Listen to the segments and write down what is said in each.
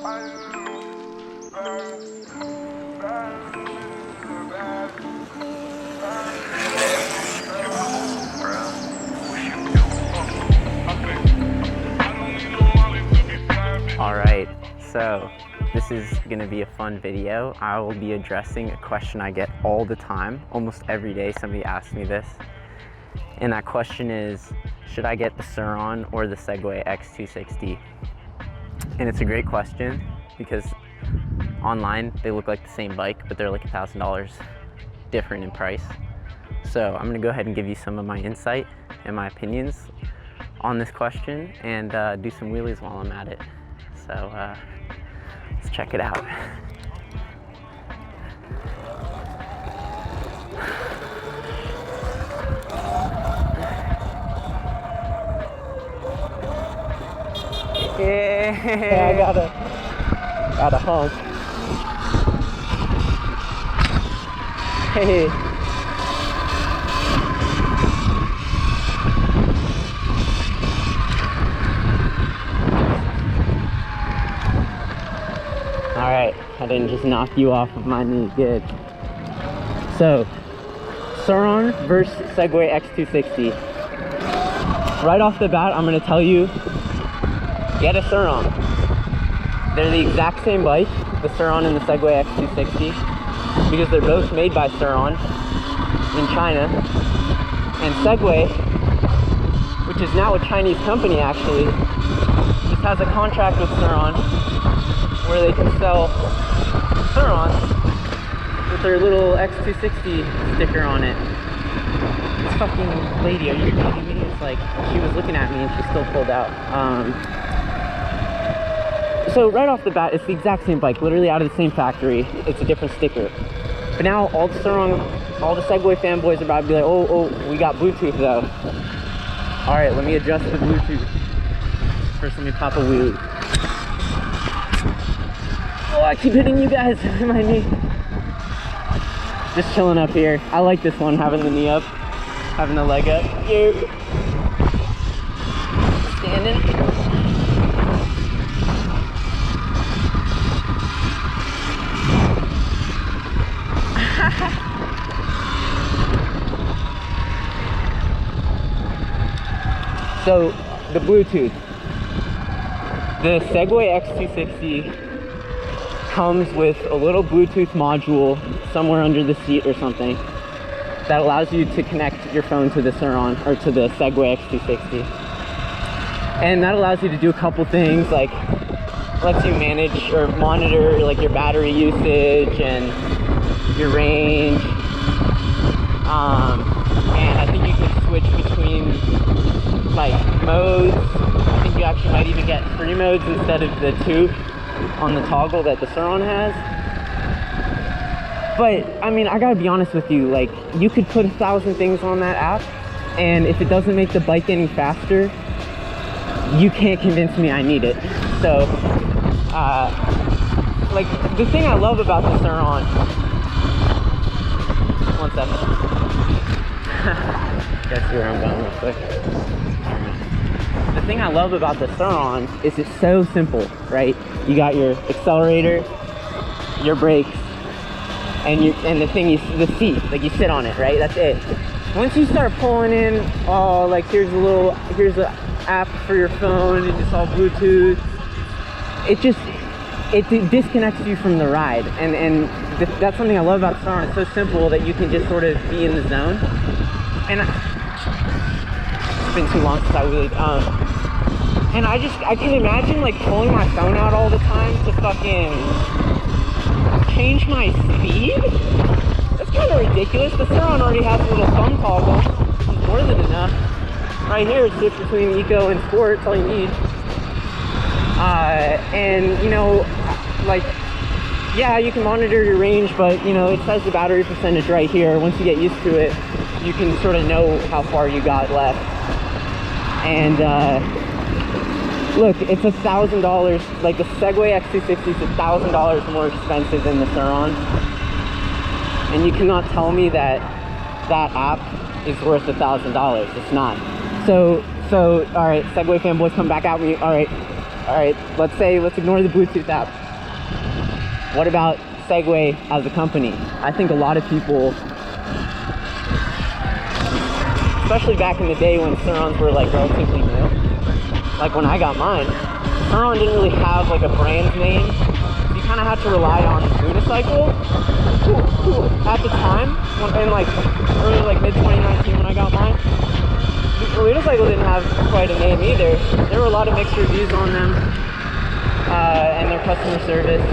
Alright, so this is going to be a fun video. I will be addressing a question I get all the time. Almost every day somebody asks me this. And that question is, should I get the Sur-Ron or the SEGWAY X260? And it's a great question because online they look like the same bike, but they're like $1,000 different in price. So I'm going to go ahead and give you some of my insight and my opinions on this question and do some wheelies while I'm at it. So let's check it out. Yeah, I got a honk. Hey. Alright, I didn't just knock you off of my knee, good. So, Surron versus SEGWAY X260. Right off the bat, I'm going to tell you, get a Surron. They're the exact same bike, the Surron and the SEGWAY X260, because they're both made by Surron in China. And SEGWAY, which is now a Chinese company actually, just has a contract with Surron where they can sell Surron with their little X260 sticker on it. This fucking lady, are you kidding me? It's like, she was looking at me and she still pulled out. So right off the bat, it's the exact same bike, literally out of the same factory. It's a different sticker. But now all the Surron, all the SEGWAY fanboys are about to be like, oh, we got Bluetooth though. All right, let me adjust the Bluetooth. First, let me pop a wheelie. Oh, I keep hitting you guys with my knee. Just chilling up here. I like this one, having the knee up, having the leg up. Here. Standing. So, the Bluetooth. The SEGWAY X260 comes with a little Bluetooth module somewhere under the seat or something that allows you to connect your phone to the Surron or to the SEGWAY X260. And that allows you to do a couple things, like lets you manage or monitor like your battery usage and your range. And I think you can switch between like modes. I think you actually might even get 3 modes instead of the 2 on the toggle that the Surron has. But I mean, I gotta be honest with you, like, you could put 1,000 things on that app, and if it doesn't make the bike any faster, you can't convince me I need it. So like, the thing I love about the Surron, one second. Guess where I'm going real quick. The thing I love about the Surron is it's so simple, right? You got your accelerator, your brakes, and the thing, the seat, like you sit on it, right? That's it. Once you start pulling in, oh, like here's the app for your phone, and it's all Bluetooth. It disconnects you from the ride, and that's something I love about Surron. It's so simple that you can just sort of be in the zone. And it's been too long since I wheelied. And I can imagine like pulling my phone out all the time to fucking change my speed. That's kind of ridiculous. The Surron already has a little thumb toggle, which is more than enough. Right here, it's switch between eco and sport. That's all you need. And you know, like, yeah, you can monitor your range, but you know, it says the battery percentage right here. Once you get used to it, you can sort of know how far you got left. And look, it's $1,000. Like, the SEGWAY X260 is $1,000 more expensive than the Surron, and you cannot tell me that that app is worth $1,000. It's not. So all right, SEGWAY fanboys, come back at me. All right, All right, let's ignore the Bluetooth app. What about Segway as a company? I think a lot of people, especially back in the day when Sur-Rons were like relatively new, like when I got mine, Sur-Ron didn't really have like a brand name. You kind of had to rely on unicycle. At the time, in like early like mid 2019 when I got mine, unicycle didn't have quite a name either. There were a lot of mixed reviews on them and their customer service.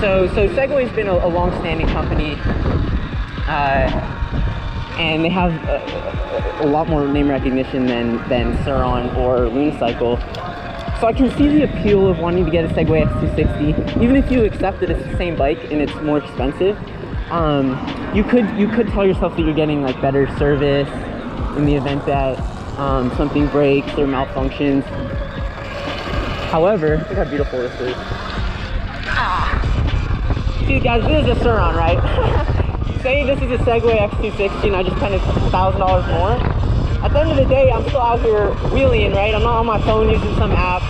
So Segway's been a long-standing company, and they have a lot more name recognition than Sur-Ron or Unicycle. So I can see the appeal of wanting to get a Segway X260, even if you accept that it's the same bike and it's more expensive. You could tell yourself that you're getting like better service in the event that something breaks or malfunctions. However, look how beautiful this is. See guys, this is a Sur-Ron, right? Say this is a Segway X260 and I just spent $1,000 more. At the end of the day, I'm still out here wheeling, right? I'm not on my phone using some app.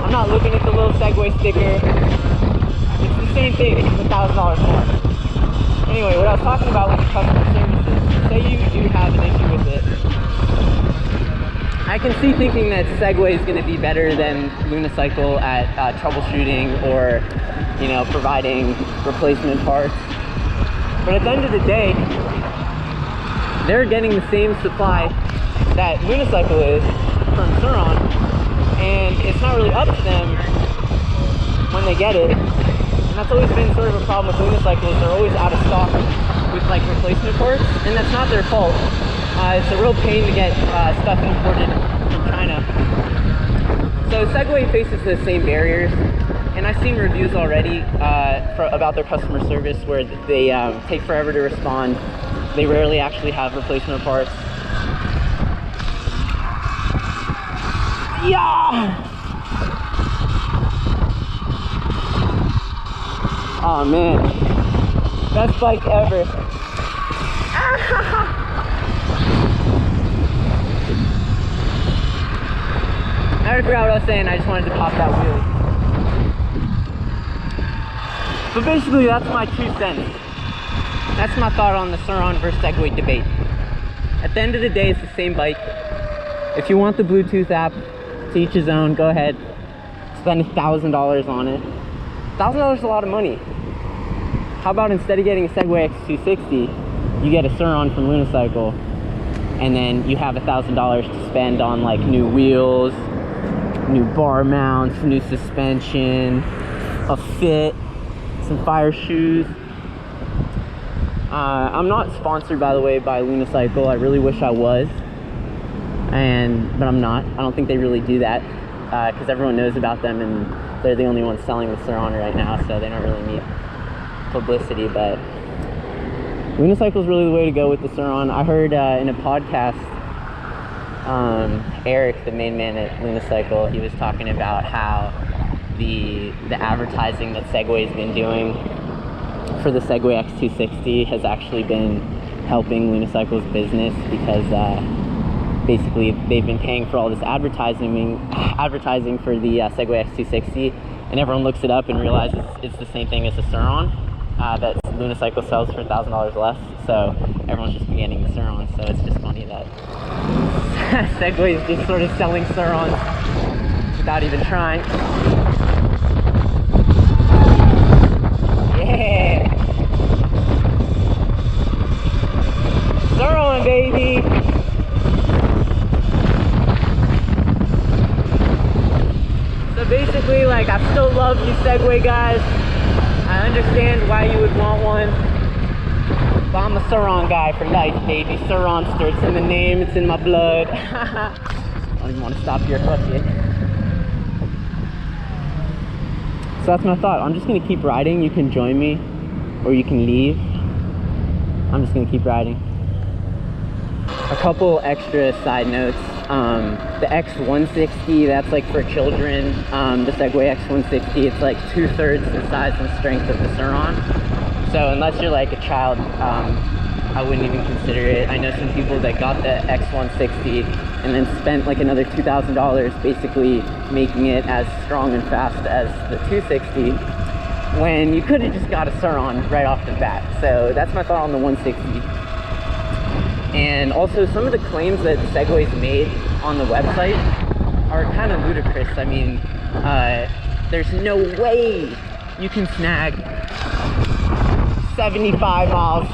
I'm not looking at the little Segway sticker. It's the same thing, it's $1,000 more. Anyway, what I was talking about was customer services. Say you do have an issue with it. I can see thinking that Segway is going to be better than Unicycle at troubleshooting or, you know, providing replacement parts. But at the end of the day, they're getting the same supply that Unicycle is from Sur-Ron, and it's not really up to them when they get it. And that's always been sort of a problem with Unicycle, is they're always out of stock with like replacement parts, and that's not their fault. It's a real pain to get stuff imported from China. So Segway faces the same barriers, and I've seen reviews already about their customer service where they take forever to respond. They rarely actually have replacement parts. Yeah! Oh man, best bike ever. I already forgot what I was saying, I just wanted to pop that wheelie. But basically that's my 2 cents. That's my thought on the Sur-Ron versus Segway debate. At the end of the day, it's the same bike. If you want the Bluetooth app, to each his own, go ahead. Spend $1,000 on it. $1,000 is a lot of money. How about instead of getting a Segway X260, you get a Sur-Ron from Unicycle, and then you have $1,000 to spend on like new wheels, new bar mounts, new suspension, a fit, some fire shoes. I'm not sponsored, by the way, by Unicycle. I really wish I was, but I'm not. I don't think they really do that because everyone knows about them and they're the only ones selling the Surron right now, so they don't really need publicity. But Unicycle is really the way to go with the Surron. I heard in a podcast, Eric, the main man at Unicycle, he was talking about how the advertising that Segway's been doing for the Segway X260 has actually been helping Unicycle's business because basically they've been paying for all this advertising for the Segway X260, and everyone looks it up and realizes it's the same thing as the Surron that Unicycle sells for $1,000 less, so everyone's just getting the Surron. So it's just funny that Segway is just sort of selling Surrons without even trying. Yeah! Sur-Ron, baby! So basically, like, I still love you Segway guys. I understand why you would want one. But I'm a Sur-Ron guy for life, baby. Sur-Ronster, it's in the name, it's in my blood. I don't even want to stop here, fuck it. So that's my thought. I'm just gonna keep riding. You can join me, or you can leave. I'm just gonna keep riding. A couple extra side notes. The X160, that's like for children. The Segway X160, it's like 2/3 the size and strength of the Surron. So unless you're like a child, I wouldn't even consider it. I know some people that got the X160 and then spent like another $2,000 basically making it as strong and fast as the 260, when you could have just got a Sur-Ron right off the bat. So that's my thought on the 160. And also, some of the claims that Segway's made on the website are kind of ludicrous. I mean, there's no way you can snag 75 miles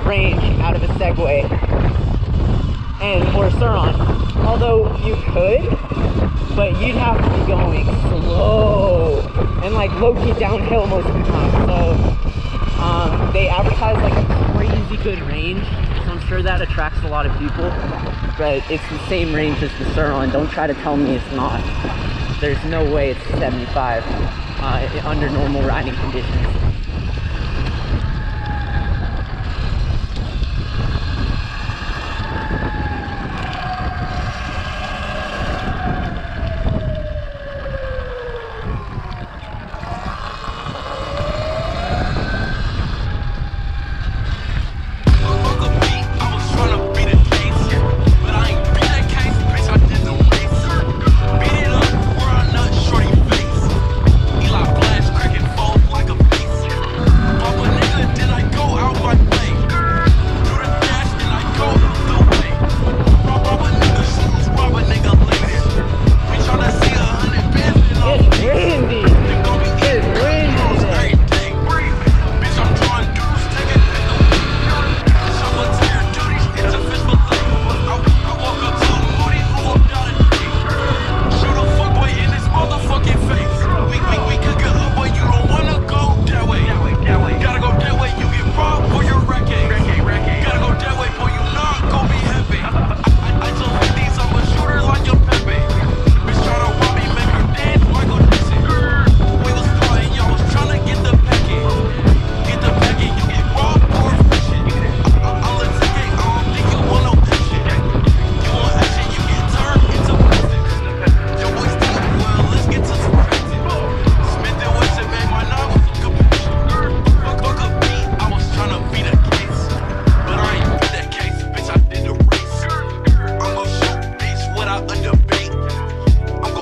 range out of a Segway or a Sur-Ron. Although you could, but you'd have to be going slow and like low-key downhill most of the time. So they advertise like a crazy good range, so I'm sure that attracts a lot of people, but it's the same range as the Sur-Ron. Don't try to tell me it's not. There's no way it's 75 under normal riding conditions.